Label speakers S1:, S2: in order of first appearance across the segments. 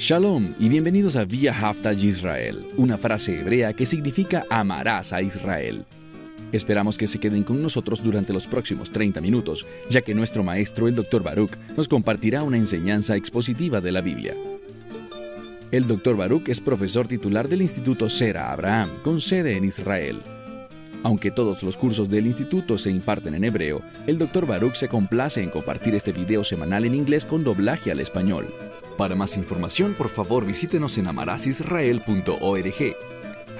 S1: Shalom y bienvenidos a V'ahavta Yisrael, una frase hebrea que significa amarás a Israel. Esperamos que se queden con nosotros durante los próximos 30 minutos, ya que nuestro maestro, el Dr. Baruch, nos compartirá una enseñanza expositiva de la Biblia. El Dr. Baruch es profesor titular del Instituto Sera Abraham, con sede en Israel. Aunque todos los cursos del instituto se imparten en hebreo, el Dr. Baruch se complace en compartir este video semanal en inglés con doblaje al español. Para más información, por favor, visítenos en amarasisrael.org.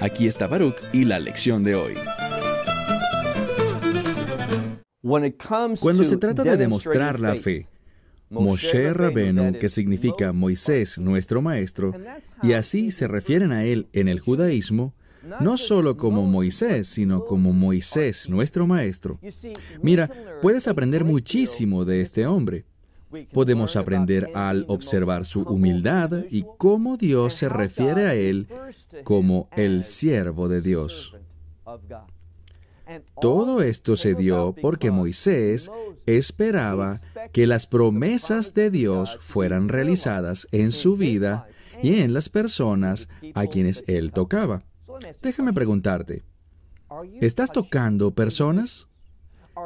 S1: Aquí está Baruch y la lección de hoy.
S2: Cuando se trata de demostrar la fe, Moshe Rabenu, que significa Moisés, nuestro maestro, y así se refieren a él en el judaísmo, no solo como Moisés, sino como Moisés, nuestro maestro. Mira, puedes aprender muchísimo de este hombre. Podemos aprender al observar su humildad y cómo Dios se refiere a él como el siervo de Dios. Todo esto se dio porque Moisés esperaba que las promesas de Dios fueran realizadas en su vida y en las personas a quienes él tocaba. Déjame preguntarte, ¿estás tocando personas?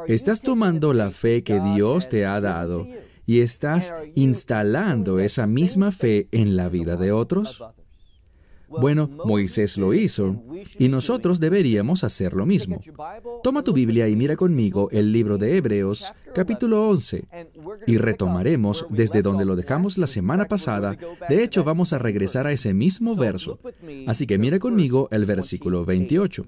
S2: ¿Estás tomando la fe que Dios te ha dado y estás instalando esa misma fe en la vida de otros? Bueno, Moisés lo hizo, y nosotros deberíamos hacer lo mismo. Toma tu Biblia y mira conmigo el libro de Hebreos, capítulo 11, y retomaremos desde donde lo dejamos la semana pasada. De hecho, vamos a regresar a ese mismo verso. Así que mira conmigo el versículo 28.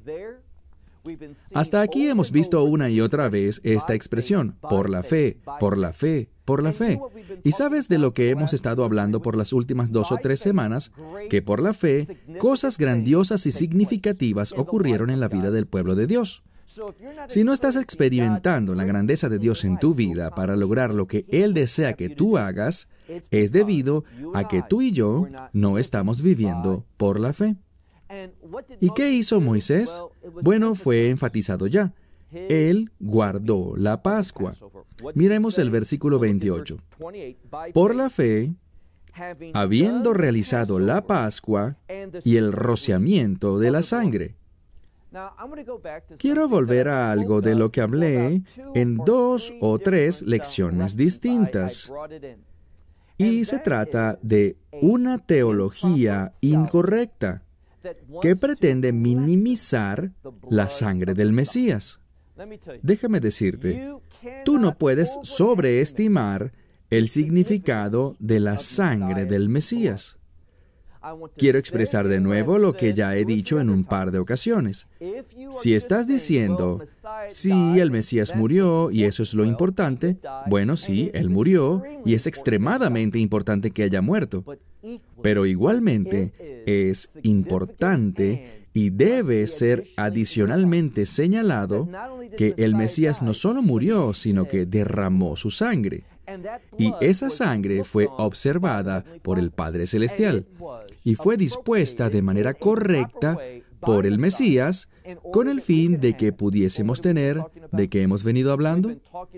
S2: Hasta aquí hemos visto una y otra vez esta expresión, por la fe, por la fe, por la fe. ¿Y sabes de lo que hemos estado hablando por las últimas 2 o 3 semanas? Que por la fe, cosas grandiosas y significativas ocurrieron en la vida del pueblo de Dios. Si no estás experimentando la grandeza de Dios en tu vida para lograr lo que Él desea que tú hagas, es debido a que tú y yo no estamos viviendo por la fe. ¿Y qué hizo Moisés? Bueno, fue enfatizado ya. Él guardó la Pascua. Miremos el versículo 28. Por la fe, habiendo realizado la Pascua y el rociamiento de la sangre. Quiero volver a algo de lo que hablé en 2 o 3 lecciones distintas. Y se trata de una teología incorrecta que pretende minimizar la sangre del Mesías. Déjame decirte, tú no puedes sobreestimar el significado de la sangre del Mesías. Quiero expresar de nuevo lo que ya he dicho en un par de ocasiones. Si estás diciendo, sí, el Mesías murió y eso es lo importante, bueno, sí, Él murió y es extremadamente importante que haya muerto. Pero igualmente es importante y debe ser adicionalmente señalado que el Mesías no solo murió, sino que derramó su sangre. Y esa sangre fue observada por el Padre Celestial y fue dispuesta de manera correcta por el Mesías con el fin de que pudiésemos tener, ¿de qué hemos venido hablando?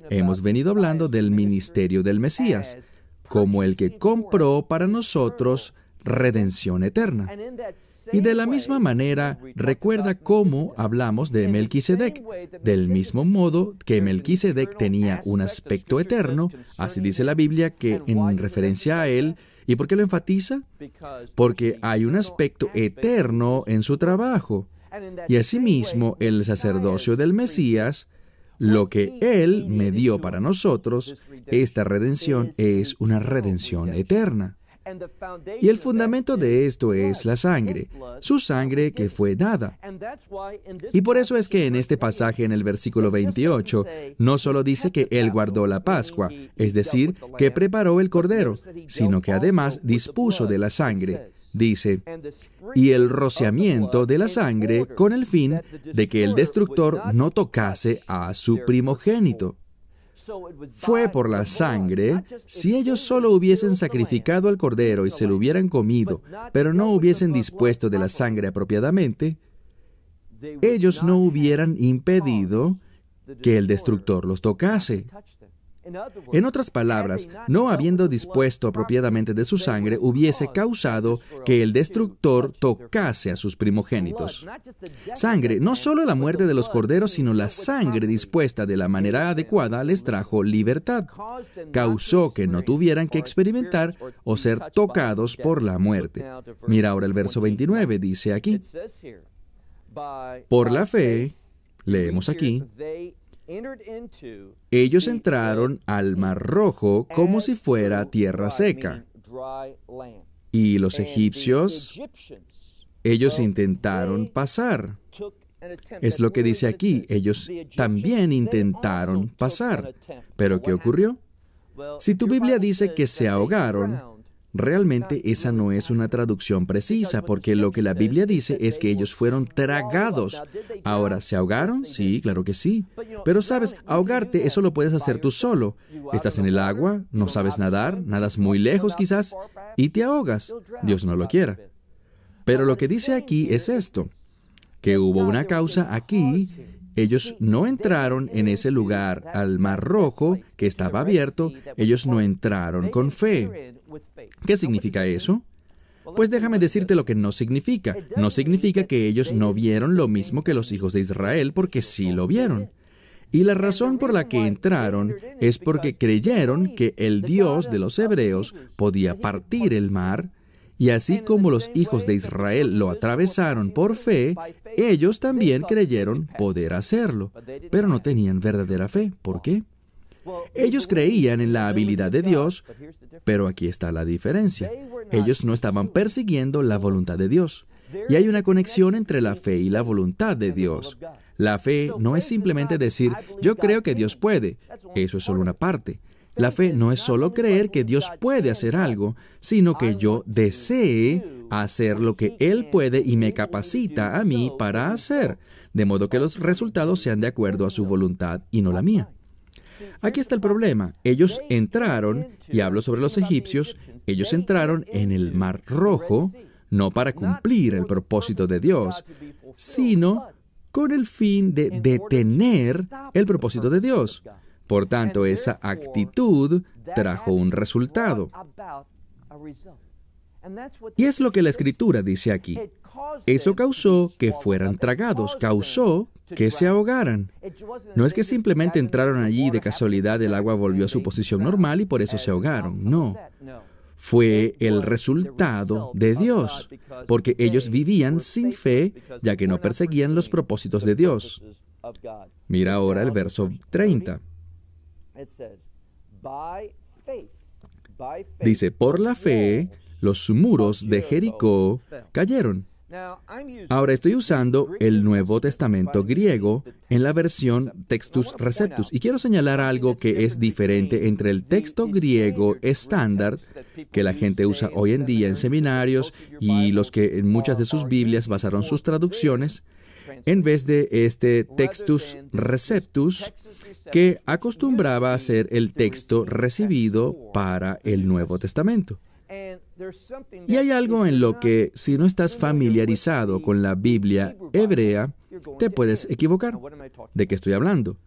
S2: Hemos venido hablando del ministerio del Mesías, como el que compró para nosotros redención eterna. Y de la misma manera, recuerda cómo hablamos de Melquisedec. Del mismo modo que Melquisedec tenía un aspecto eterno, así dice la Biblia que en referencia a él. ¿Y por qué lo enfatiza? Porque hay un aspecto eterno en su trabajo. Y asimismo, el sacerdocio del Mesías, lo que Él me dio para nosotros, esta redención es una redención eterna. Y el fundamento de esto es la sangre, su sangre que fue dada. Y por eso es que en este pasaje, en el versículo 28, no solo dice que Él guardó la Pascua, es decir, que preparó el cordero, sino que además dispuso de la sangre. Dice, y el rociamiento de la sangre con el fin de que el destructor no tocase a su primogénito. Fue por la sangre. Si ellos solo hubiesen sacrificado al cordero y se lo hubieran comido, pero no hubiesen dispuesto de la sangre apropiadamente, ellos no hubieran impedido que el destructor los tocase. En otras palabras, no habiendo dispuesto apropiadamente de su sangre, hubiese causado que el destructor tocase a sus primogénitos. Sangre, no solo la muerte de los corderos, sino la sangre dispuesta de la manera adecuada les trajo libertad. Causó que no tuvieran que experimentar o ser tocados por la muerte. Mira ahora el verso 29, dice aquí: por la fe, leemos aquí, ellos entraron al Mar Rojo como si fuera tierra seca. Y los egipcios, ellos intentaron pasar. Es lo que dice aquí, ellos también intentaron pasar. ¿Pero qué ocurrió? Si tu Biblia dice que se ahogaron, realmente esa no es una traducción precisa, porque lo que la Biblia dice es que ellos fueron tragados. Ahora, ¿se ahogaron? Sí, claro que sí. Pero sabes, ahogarte, eso lo puedes hacer tú solo. Estás en el agua, no sabes nadar, nadas muy lejos quizás, y te ahogas. Dios no lo quiera. Pero lo que dice aquí es esto, que hubo una causa aquí. Ellos no entraron en ese lugar al Mar Rojo, que estaba abierto. Ellos no entraron con fe. ¿Qué significa eso? Pues déjame decirte lo que no significa. No significa que ellos no vieron lo mismo que los hijos de Israel, porque sí lo vieron. Y la razón por la que entraron es porque creyeron que el Dios de los hebreos podía partir el mar, y así como los hijos de Israel lo atravesaron por fe, ellos también creyeron poder hacerlo, pero no tenían verdadera fe. ¿Por qué? Ellos creían en la habilidad de Dios, pero aquí está la diferencia. Ellos no estaban persiguiendo la voluntad de Dios. Y hay una conexión entre la fe y la voluntad de Dios. La fe no es simplemente decir, yo creo que Dios puede. Eso es solo una parte. La fe no es solo creer que Dios puede hacer algo, sino que yo desee hacer lo que Él puede y me capacita a mí para hacer, de modo que los resultados sean de acuerdo a su voluntad y no la mía. Aquí está el problema. Ellos entraron, y hablo sobre los egipcios, ellos entraron en el Mar Rojo, no para cumplir el propósito de Dios, sino con el fin de detener el propósito de Dios. Por tanto, esa actitud trajo un resultado. Y es lo que la Escritura dice aquí. Eso causó que fueran tragados, causó que se ahogaran. No es que simplemente entraron allí y de casualidad el agua volvió a su posición normal y por eso se ahogaron. No. Fue el resultado de Dios, porque ellos vivían sin fe, ya que no perseguían los propósitos de Dios. Mira ahora el verso 30. Dice, por la fe, los muros de Jericó cayeron. Ahora estoy usando el Nuevo Testamento griego en la versión Textus Receptus. Y quiero señalar algo que es diferente entre el texto griego estándar, que la gente usa hoy en día en seminarios, y los que en muchas de sus Biblias basaron sus traducciones, en vez de este Textus Receptus, que acostumbraba a ser el texto recibido para el Nuevo Testamento. Y hay algo en lo que, si no estás familiarizado con la Biblia hebrea, te puedes equivocar. ¿De qué estoy hablando?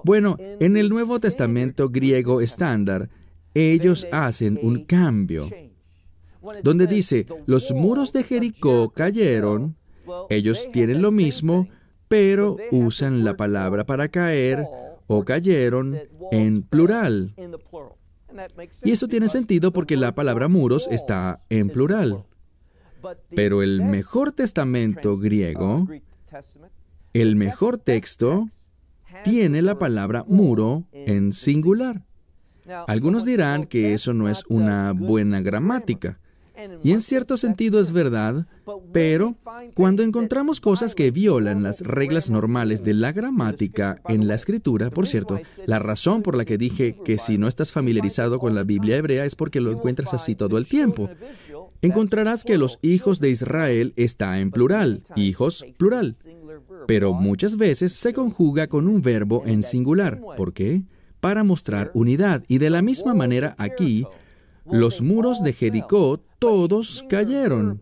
S2: Bueno, en el Nuevo Testamento griego estándar, ellos hacen un cambio. Donde dice, los muros de Jericó cayeron, ellos tienen lo mismo, pero usan la palabra para caer o cayeron en plural. Y eso tiene sentido porque la palabra muros está en plural. Pero el mejor testamento griego, el mejor texto, tiene la palabra muro en singular. Algunos dirán que eso no es una buena gramática. Y en cierto sentido es verdad, pero cuando encontramos cosas que violan las reglas normales de la gramática en la Escritura, por cierto, la razón por la que dije que si no estás familiarizado con la Biblia hebrea es porque lo encuentras así todo el tiempo. Encontrarás que los hijos de Israel está en plural, hijos, plural, pero muchas veces se conjuga con un verbo en singular. ¿Por qué? Para mostrar unidad. Y de la misma manera aquí, los muros de Jericó todos cayeron,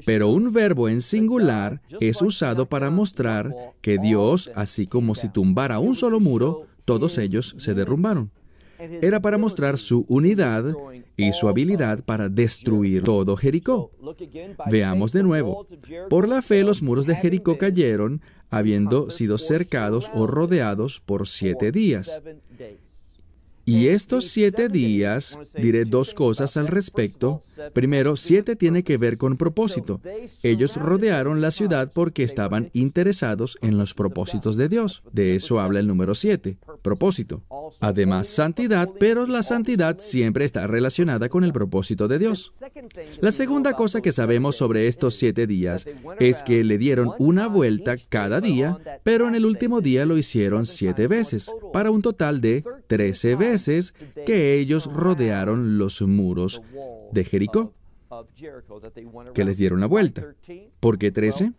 S2: pero un verbo en singular es usado para mostrar que Dios, así como si tumbara un solo muro, todos ellos se derrumbaron. era para mostrar su unidad y su habilidad para destruir todo Jericó. Veamos de nuevo. Por la fe los muros de Jericó cayeron, habiendo sido cercados o rodeados por 7 días. Y estos 7 días, diré 2 cosas al respecto. Primero, 7 tiene que ver con propósito. Ellos rodearon la ciudad porque estaban interesados en los propósitos de Dios. De eso habla el número 7, propósito. Además, santidad, pero la santidad siempre está relacionada con el propósito de Dios. La segunda cosa que sabemos sobre estos 7 días es que le dieron una vuelta cada día, pero en el último día lo hicieron 7 veces, para un total de 13 veces que ellos rodearon los muros de Jericó, que les dieron la vuelta. ¿Por qué 13?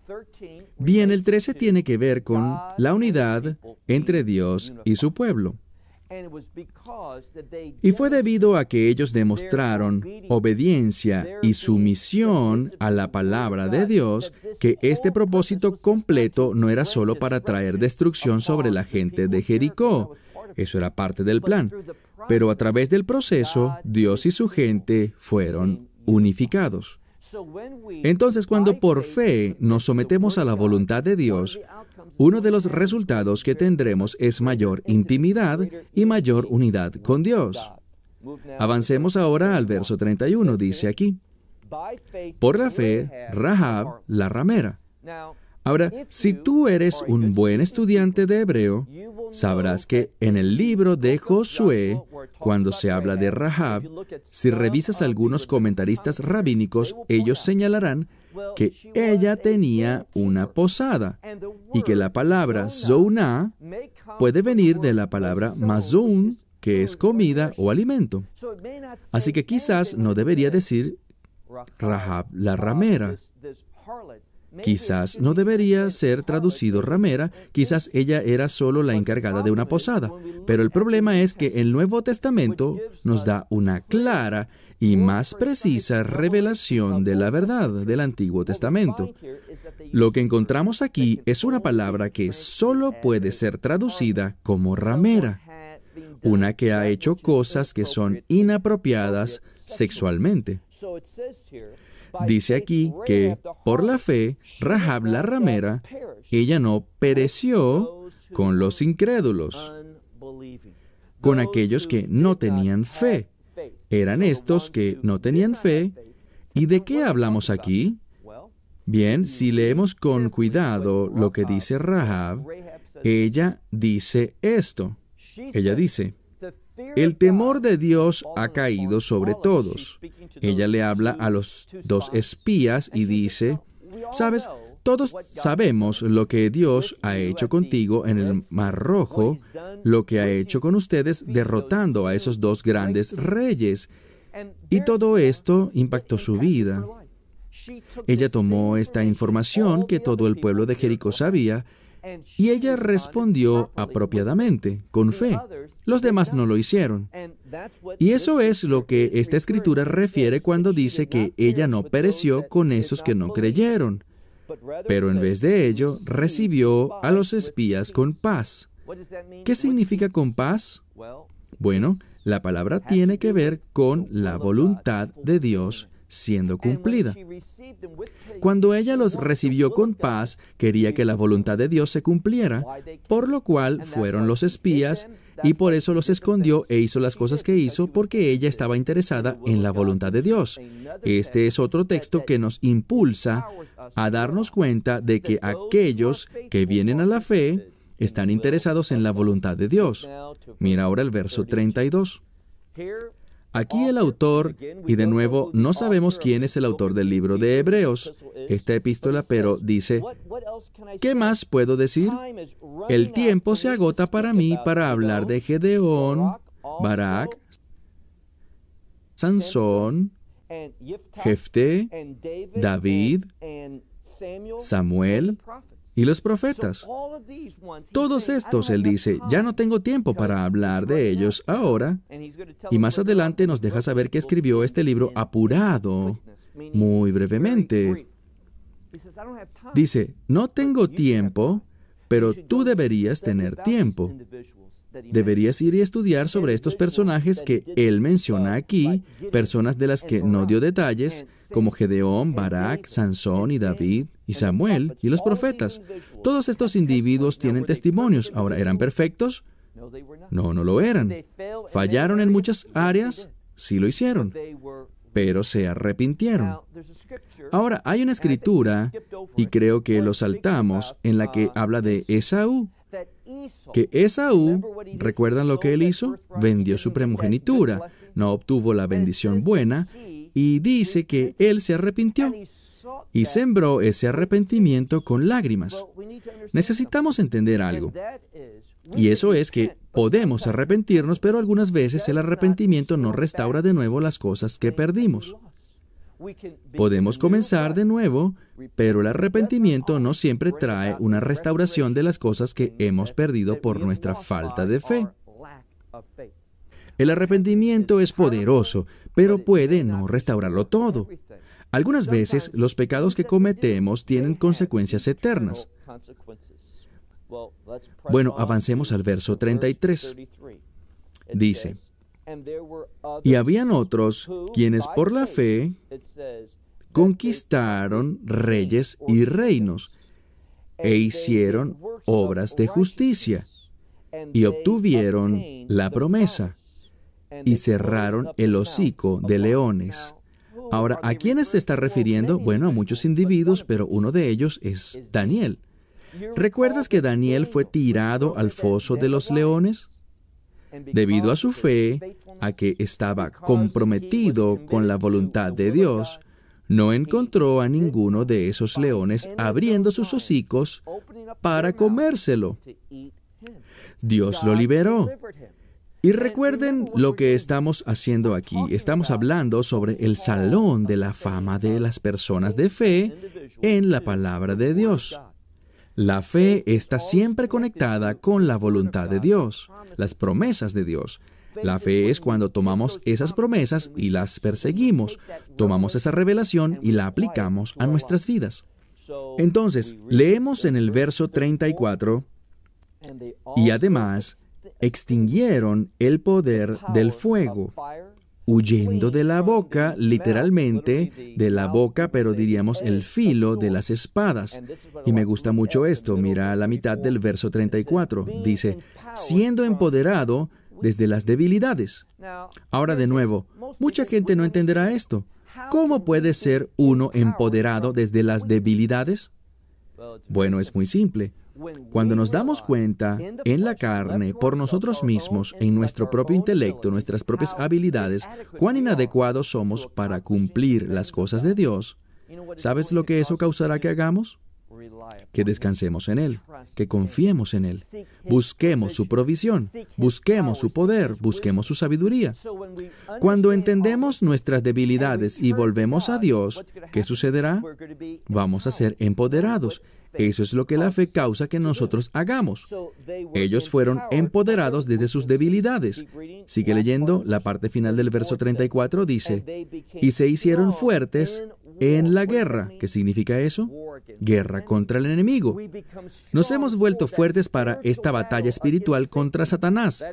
S2: Bien, el 13 tiene que ver con la unidad entre Dios y su pueblo. Y fue debido a que ellos demostraron obediencia y sumisión a la palabra de Dios que este propósito completo no era solo para traer destrucción sobre la gente de Jericó. Eso era parte del plan. Pero a través del proceso, Dios y su gente fueron unificados. Entonces, cuando por fe nos sometemos a la voluntad de Dios, uno de los resultados que tendremos es mayor intimidad y mayor unidad con Dios. Avancemos ahora al verso 31, dice aquí: por la fe, Rahab, la ramera. Ahora, si tú eres un buen estudiante de hebreo, sabrás que en el libro de Josué, cuando se habla de Rahab, si revisas algunos comentaristas rabínicos, ellos señalarán que ella tenía una posada y que la palabra zoná puede venir de la palabra mazón, que es comida o alimento. Así que quizás no debería decir Rahab la ramera. Quizás no debería ser traducido ramera, quizás ella era solo la encargada de una posada. Pero el problema es que el Nuevo Testamento nos da una clara y más precisa revelación de la verdad del Antiguo Testamento. Lo que encontramos aquí es una palabra que solo puede ser traducida como ramera, una que ha hecho cosas que son inapropiadas sexualmente. Dice aquí que, por la fe, Rahab la ramera, ella no pereció con los incrédulos, con aquellos que no tenían fe. Eran estos que no tenían fe. ¿Y de qué hablamos aquí? Bien, si leemos con cuidado lo que dice Rahab, ella dice esto. Ella dice: el temor de Dios ha caído sobre todos. Ella le habla a los 2 espías y dice: ¿sabes? Todos sabemos lo que Dios ha hecho contigo en el Mar Rojo, lo que ha hecho con ustedes derrotando a esos 2 grandes reyes. Y todo esto impactó su vida. Ella tomó esta información que todo el pueblo de Jericó sabía, y ella respondió apropiadamente, con fe. Los demás no lo hicieron. Y eso es lo que esta escritura refiere cuando dice que ella no pereció con esos que no creyeron, pero en vez de ello recibió a los espías con paz. ¿Qué significa con paz? Bueno, la palabra tiene que ver con la voluntad de Dios siendo cumplida. Cuando ella los recibió con paz, quería que la voluntad de Dios se cumpliera, por lo cual fueron los espías, y por eso los escondió e hizo las cosas que hizo, porque ella estaba interesada en la voluntad de Dios. Este es otro texto que nos impulsa a darnos cuenta de que aquellos que vienen a la fe están interesados en la voluntad de Dios. Mira ahora el verso 32. Aquí el autor, y de nuevo, no sabemos quién es el autor del libro de Hebreos, esta epístola, pero dice: ¿qué más puedo decir? El tiempo se agota para mí para hablar de Gedeón, Barak, Sansón, Jefté, David, Samuel y los profetas. Todos estos, él dice, ya no tengo tiempo para hablar de ellos ahora. Y más adelante nos deja saber que escribió este libro apurado, muy brevemente. Dice: no tengo tiempo, pero tú deberías tener tiempo. deberías ir y estudiar sobre estos personajes que él menciona aquí, personas de las que no dio detalles, como Gedeón, Barak, Sansón y David, y Samuel, y los profetas. Todos estos individuos tienen testimonios. Ahora, ¿eran perfectos? No, no lo eran. ¿Fallaron en muchas áreas? Sí lo hicieron, pero se arrepintieron. Ahora, hay una escritura, y creo que lo saltamos, en la que habla de Esaú. Que Esaú, ¿recuerdan lo que él hizo? Vendió su primogenitura, no obtuvo la bendición buena, y dice que él se arrepintió, y sembró ese arrepentimiento con lágrimas. Necesitamos entender algo, y eso es que podemos arrepentirnos, pero algunas veces el arrepentimiento no restaura de nuevo las cosas que perdimos. Podemos comenzar de nuevo, pero el arrepentimiento no siempre trae una restauración de las cosas que hemos perdido por nuestra falta de fe. El arrepentimiento es poderoso, pero puede no restaurarlo todo. Algunas veces los pecados que cometemos tienen consecuencias eternas. Bueno, avancemos al verso 33. Dice: y habían otros quienes por la fe conquistaron reyes y reinos, e hicieron obras de justicia, y obtuvieron la promesa, y cerraron el hocico de leones. Ahora, ¿a quiénes se está refiriendo? Bueno, a muchos individuos, pero uno de ellos es Daniel. ¿Recuerdas que Daniel fue tirado al foso de los leones? Debido a su fe, a que estaba comprometido con la voluntad de Dios, no encontró a ninguno de esos leones abriendo sus hocicos para comérselo. Dios lo liberó. Y recuerden lo que estamos haciendo aquí. Estamos hablando sobre el salón de la fama de las personas de fe en la palabra de Dios. La fe está siempre conectada con la voluntad de Dios, las promesas de Dios. La fe es cuando tomamos esas promesas y las perseguimos, tomamos esa revelación y la aplicamos a nuestras vidas. Entonces, leemos en el verso 34, y además extinguieron el poder del fuego, huyendo de la boca, literalmente de la boca, pero diríamos el filo de las espadas. Y me gusta mucho esto. Mira la mitad del verso 34. Dice, siendo empoderado desde las debilidades. Ahora de nuevo, mucha gente no entenderá esto. ¿Cómo puede ser uno empoderado desde las debilidades? Bueno, es muy simple. Cuando nos damos cuenta en la carne, por nosotros mismos, en nuestro propio intelecto, nuestras propias habilidades, cuán inadecuados somos para cumplir las cosas de Dios, ¿sabes lo que eso causará que hagamos? Que descansemos en Él, que confiemos en Él, busquemos su provisión, busquemos su poder, busquemos su sabiduría. Cuando entendemos nuestras debilidades y volvemos a Dios, ¿qué sucederá? Vamos a ser empoderados. Eso es lo que la fe causa que nosotros hagamos. Ellos fueron empoderados desde sus debilidades. Sigue leyendo, la parte final del verso 34 dice, y se hicieron fuertes en la guerra. ¿Qué significa eso? Guerra contra el enemigo. Nos hemos vuelto fuertes para esta batalla espiritual contra Satanás,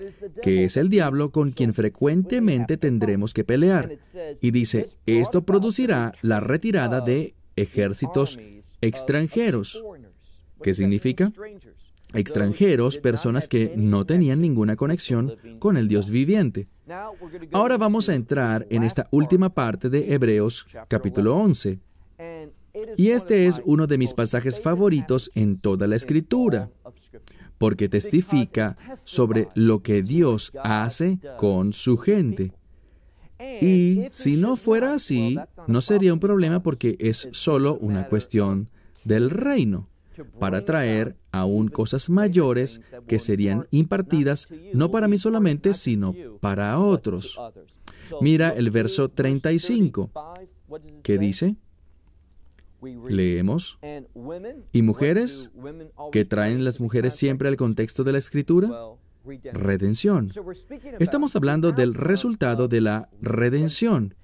S2: que es el diablo con quien frecuentemente tendremos que pelear. Y dice, esto producirá la retirada de ejércitos extranjeros. ¿Qué significa? Extranjeros, personas que no tenían ninguna conexión con el Dios viviente. Ahora vamos a entrar en esta última parte de Hebreos capítulo 11. Y este es uno de mis pasajes favoritos en toda la Escritura, porque testifica sobre lo que Dios hace con su gente. Y si no fuera así, no sería un problema porque es solo una cuestión del reino, para traer aún cosas mayores que serían impartidas no para mí solamente, sino para otros. Mira el verso 35, que dice, leemos, y mujeres, ¿qué traen las mujeres siempre al contexto de la Escritura? Redención. Estamos hablando del resultado de la redención,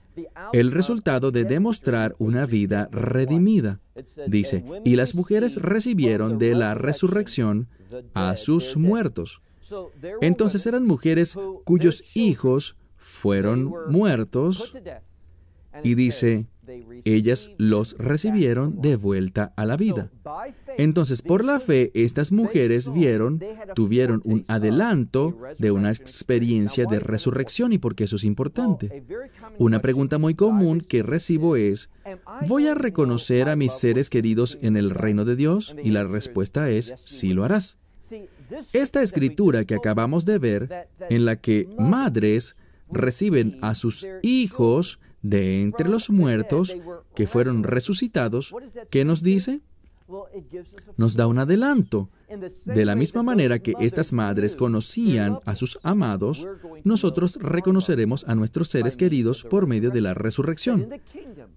S2: el resultado de demostrar una vida redimida. Dice, y las mujeres recibieron de la resurrección a sus muertos. Entonces eran mujeres cuyos hijos fueron muertos, y dice, ellas los recibieron de vuelta a la vida. Entonces, por la fe, estas mujeres tuvieron un adelanto de una experiencia de resurrección. ¿Y por qué eso es importante? Una pregunta muy común que recibo es, ¿voy a reconocer a mis seres queridos en el reino de Dios? Y la respuesta es, sí lo harás. Esta escritura que acabamos de ver, en la que madres reciben a sus hijos de entre los muertos que fueron resucitados, ¿qué nos dice? Nos da un adelanto. De la misma manera que estas madres conocían a sus amados, nosotros reconoceremos a nuestros seres queridos por medio de la resurrección.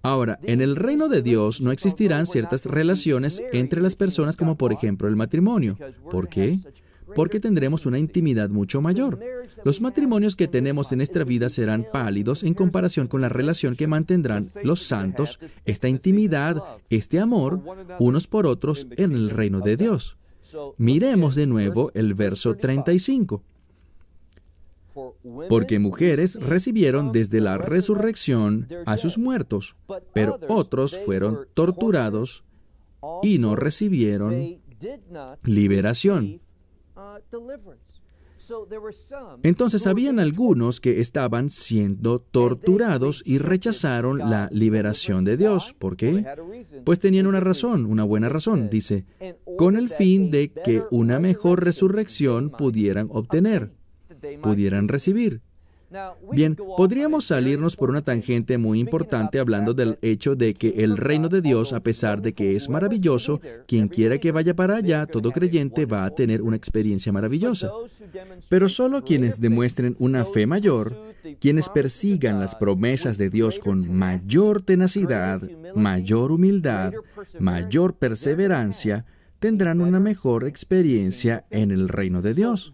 S2: Ahora, en el reino de Dios no existirán ciertas relaciones entre las personas como por ejemplo el matrimonio. ¿Por qué? Porque tendremos una intimidad mucho mayor. Los matrimonios que tenemos en esta vida serán pálidos en comparación con la relación que mantendrán los santos, esta intimidad, este amor, unos por otros en el reino de Dios. Miremos de nuevo el verso 35. Porque mujeres recibieron desde la resurrección a sus muertos, pero otros fueron torturados y no recibieron liberación. Entonces habían algunos que estaban siendo torturados y rechazaron la liberación de Dios. ¿Por qué? Pues tenían una razón, una buena razón. Dice, con el fin de que una mejor resurrección pudieran obtener, pudieran recibir. Bien, podríamos salirnos por una tangente muy importante hablando del hecho de que el reino de Dios, a pesar de que es maravilloso, quien quiera que vaya para allá, todo creyente va a tener una experiencia maravillosa. Pero solo quienes demuestren una fe mayor, quienes persigan las promesas de Dios con mayor tenacidad, mayor humildad, mayor perseverancia, tendrán una mejor experiencia en el reino de Dios.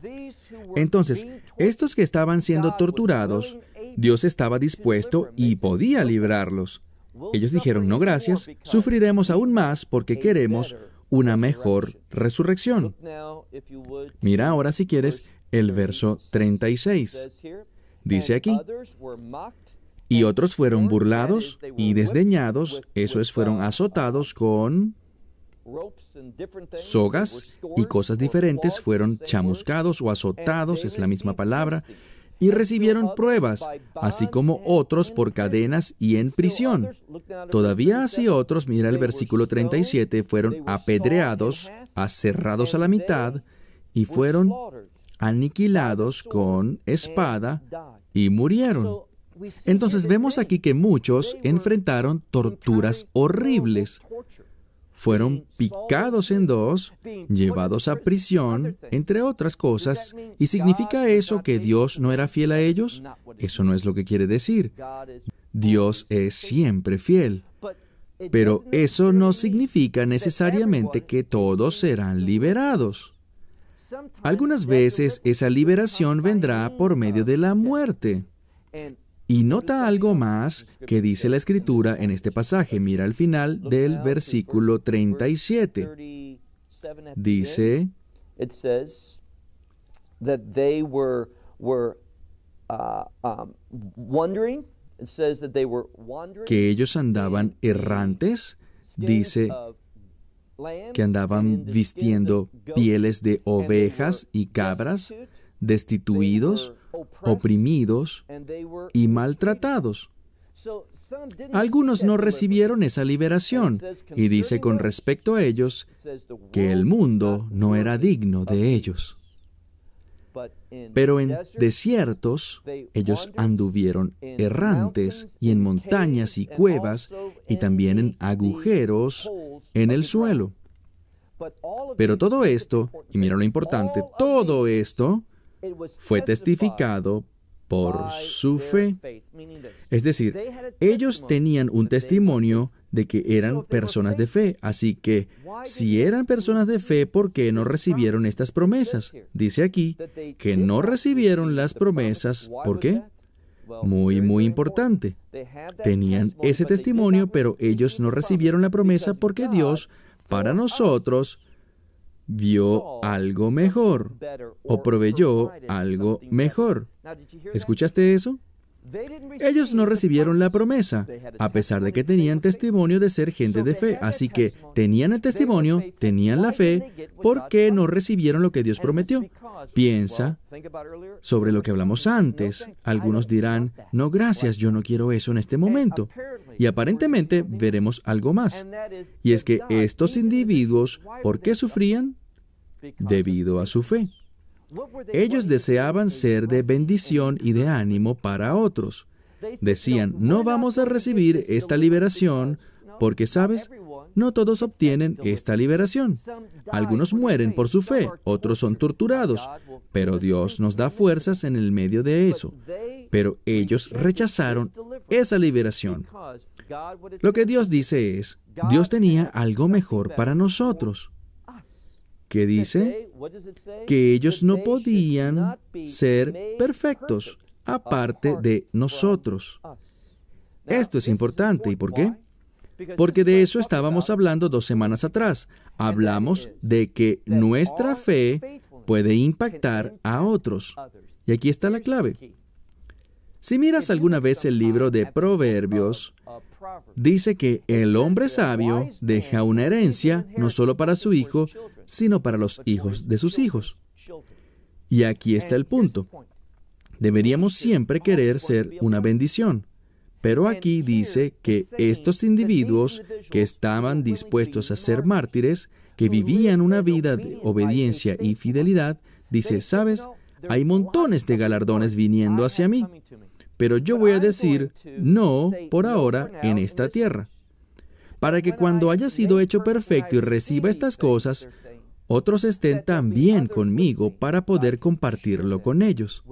S2: Entonces, estos que estaban siendo torturados, Dios estaba dispuesto y podía librarlos. Ellos dijeron, no gracias, sufriremos aún más porque queremos una mejor resurrección. Mira ahora, si quieres, el verso 36. Dice aquí, y otros fueron burlados y desdeñados, eso es, fueron azotados con sogas y cosas diferentes, fueron chamuscados o azotados, es la misma palabra, y recibieron pruebas, así como otros por cadenas y en prisión. Todavía así otros, mira el versículo 37, fueron apedreados, aserrados a la mitad, y fueron aniquilados con espada y murieron. Entonces vemos aquí que muchos enfrentaron torturas horribles. Fueron picados en dos, llevados a prisión, entre otras cosas. ¿Y significa eso que Dios no era fiel a ellos? Eso no es lo que quiere decir. Dios es siempre fiel. Pero eso no significa necesariamente que todos serán liberados. Algunas veces esa liberación vendrá por medio de la muerte. Y nota algo más que dice la Escritura en este pasaje. Mira al final del versículo 37. Dice que ellos andaban errantes. Dice que andaban vistiendo pieles de ovejas y cabras, destituidos, oprimidos y maltratados. Algunos no recibieron esa liberación, y dice con respecto a ellos que el mundo no era digno de ellos. Pero en desiertos ellos anduvieron errantes, y en montañas y cuevas, y también en agujeros en el suelo. Pero todo esto, y mira lo importante, todo esto fue testificado por su fe. Es decir, ellos tenían un testimonio de que eran personas de fe. Así que, si eran personas de fe, ¿por qué no recibieron estas promesas? Dice aquí que no recibieron las promesas. ¿Por qué? Muy importante. Tenían ese testimonio, pero ellos no recibieron la promesa porque Dios, para nosotros, vio algo mejor o proveyó algo mejor. ¿Escuchaste eso? Ellos no recibieron la promesa, a pesar de que tenían testimonio de ser gente de fe. Así que tenían el testimonio, tenían la fe, ¿por qué no recibieron lo que Dios prometió? Piensa sobre lo que hablamos antes. Algunos dirán, no, gracias, yo no quiero eso en este momento. Y aparentemente veremos algo más. Y es que estos individuos, ¿por qué sufrían? Debido a su fe. Ellos deseaban ser de bendición y de ánimo para otros. Decían, no vamos a recibir esta liberación porque, ¿sabes? No todos obtienen esta liberación. Algunos mueren por su fe, otros son torturados, pero Dios nos da fuerzas en el medio de eso. Pero ellos rechazaron esa liberación. Lo que Dios dice es, Dios tenía algo mejor para nosotros. ¿Qué dice? Que ellos no podían ser perfectos, aparte de nosotros. Esto es importante. ¿Y por qué? Porque de eso estábamos hablando 2 semanas atrás. Hablamos de que nuestra fe puede impactar a otros. Y aquí está la clave. Si miras alguna vez el libro de Proverbios, dice que el hombre sabio deja una herencia no solo para su hijo, sino para los hijos de sus hijos. Y aquí está el punto. Deberíamos siempre querer ser una bendición. Pero aquí dice que estos individuos que estaban dispuestos a ser mártires, que vivían una vida de obediencia y fidelidad, dice, ¿sabes? Hay montones de galardones viniendo hacia mí. Pero yo voy a decir no por ahora en esta tierra, para que cuando haya sido hecho perfecto y reciba estas cosas, otros estén también conmigo para poder compartirlo con ellos.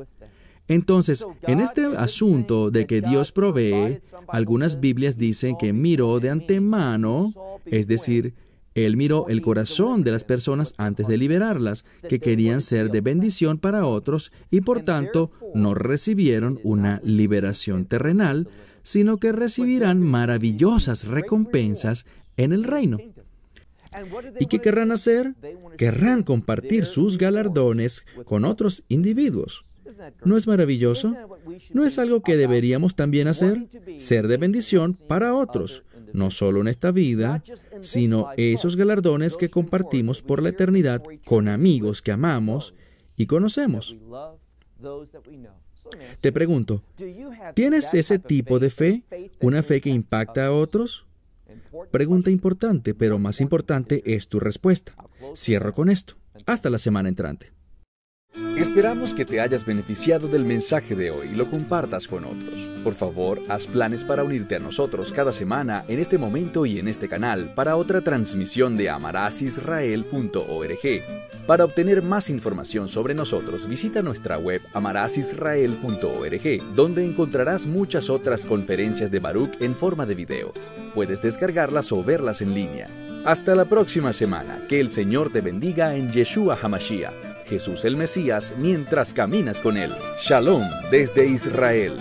S2: Entonces, en este asunto de que Dios provee, algunas Biblias dicen que miró de antemano, es decir, Él miró el corazón de las personas antes de liberarlas, que querían ser de bendición para otros y por tanto no recibieron una liberación terrenal, sino que recibirán maravillosas recompensas en el reino. ¿Y qué querrán hacer? Querrán compartir sus galardones con otros individuos. ¿No es maravilloso? ¿No es algo que deberíamos también hacer? Ser de bendición para otros, no solo en esta vida, sino esos galardones que compartimos por la eternidad con amigos que amamos y conocemos. Te pregunto, ¿tienes ese tipo de fe? ¿Una fe que impacta a otros? Pregunta importante, pero más importante es tu respuesta. Cierro con esto. Hasta la semana entrante.
S1: Esperamos que te hayas beneficiado del mensaje de hoy y lo compartas con otros. Por favor, haz planes para unirte a nosotros cada semana en este momento y en este canal para otra transmisión de amarasisrael.org. Para obtener más información sobre nosotros, visita nuestra web amarasisrael.org, donde encontrarás muchas otras conferencias de Baruch en forma de video. Puedes descargarlas o verlas en línea. Hasta la próxima semana. Que el Señor te bendiga en Yeshua HaMashiach, Jesús el Mesías, mientras caminas con Él. Shalom desde Israel.